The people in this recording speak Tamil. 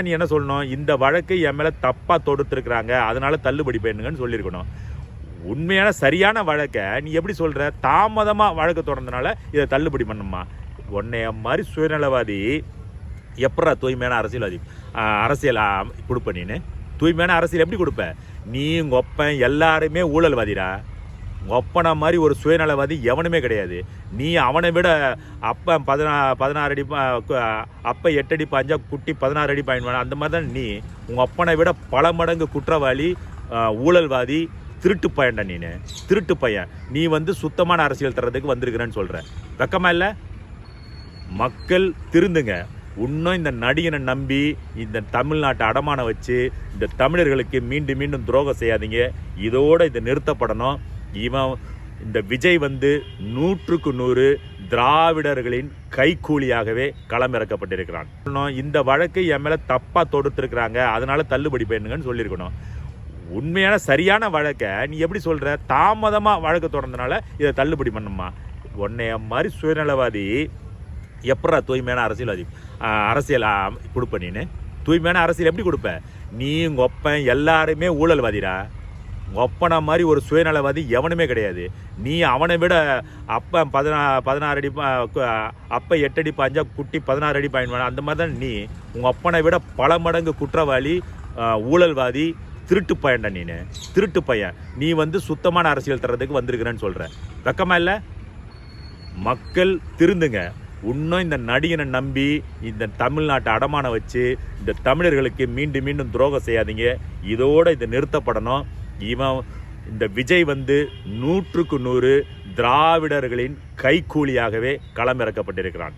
நீ என்ன சொல்லணும்? இந்த வழக்கு என் மேல தப்பா தொடுத்திருக்கிறாங்க, அதனால தள்ளுபடி பண்ணுங்கன்னு சொல்லியிருக்கணும். உண்மையான சரியான வழக்கை நீ எப்படி சொல்ற? தாமதமா வழக்கு தொடர்ந்தனால இதை தள்ளுபடி பண்ணுமா? உன்னைய மாதிரி சுயநலவாதி எப்படா தூய்மையான அரசியல்வாதி அரசியல் கொடுப்ப? நீனு தூய்மையான அரசியல் எப்படி கொடுப்ப? நீ உங்க ஒப்பன் எல்லாருமே ஊழல்வாதிடா. உங்கள் ஒப்பனை மாதிரி ஒரு சுயநலவாதி எவனுமே கிடையாது. நீ அவனை விட அப்போ 16 அடி அப்போ 8 அடி பாஞ்சா குட்டி 16 அடி பாயிண்ட் அந்த மாதிரி தான் நீ. உங்கள் ஒப்பனை விட பல மடங்கு குற்றவாளி, ஊழல்வாதி, திருட்டு பையன்டா நீனு. திருட்டு பையன் நீ சுத்தமான அரசியல் தர்றதுக்கு வந்திருக்கிறேன்னு சொல்கிற. வெக்கமா இல்லை? மக்கள் திருந்துங்க. இன்னும் இந்த நடிகனை நம்பி இந்த தமிழ்நாட்டை அடமான வச்சு இந்த தமிழர்களுக்கு மீண்டும் மீண்டும் துரோகம் செய்யாதீங்க. இதோட இது நிறுத்தப்படணும். இந்த விஜய் 100க்கு 100 திராவிடர்களின் கைக்கூலியாகவே களமிறக்கப்பட்டிருக்கிறான். இந்த வழக்கு என் மேல தப்பா தொடுத்திருக்கிறாங்க, அதனால தள்ளுபடி பண்ணுங்கன்னு சொல்லியிருக்கணும். உண்மையான சரியான வழக்கை நீ எப்படி சொல்ற? தாமதமா வழக்கு தொடர்ந்தனால இதை தள்ளுபடி பண்ணுமா? உன்னைய மாதிரி சுயநலவாதி எப்படா தூய்மையான அரசியல்வாதி அரசியல் கொடுப்ப? நீனு தூய்மையான அரசியல் எப்படி கொடுப்ப? நீ உங்க ஒப்பன் எல்லாருமே ஊழல்வாதிடா. ஒப்பனை மாதிரி ஒரு சுயநலவாதி எவனுமே கிடையாது. நீ அவனை விட அப்போ 16 அடி அப்போ 8 அடி பாஞ்சா குட்டி 16 அடி பாயிண்ட் அந்த மாதிரி தான் நீ. உங்கள் ஒப்பனை விட பல மடங்கு குற்றவாளி, ஊழல்வாதி, திருட்டு பையன்டா நீனு. திருட்டு பையன் நீ சுத்தமான அரசியல் தர்றதுக்கு வந்திருக்கிறேன்னு சொல்கிற. வெக்கமா இல்லை? மக்கள் திருந்துங்க. இன்னும் இந்த நடிகனை நம்பி இந்த தமிழ்நாட்டை அடமான வச்சு இந்த தமிழர்களுக்கு மீண்டும் மீண்டும் துரோகம் செய்யாதீங்க. இதோட இது நிறுத்தப்படணும். இந்த விஜய் 100க்கு 100 திராவிடர்களின் கைக்கூலியாகவே களமிறக்கப்பட்டிருக்கிறான்.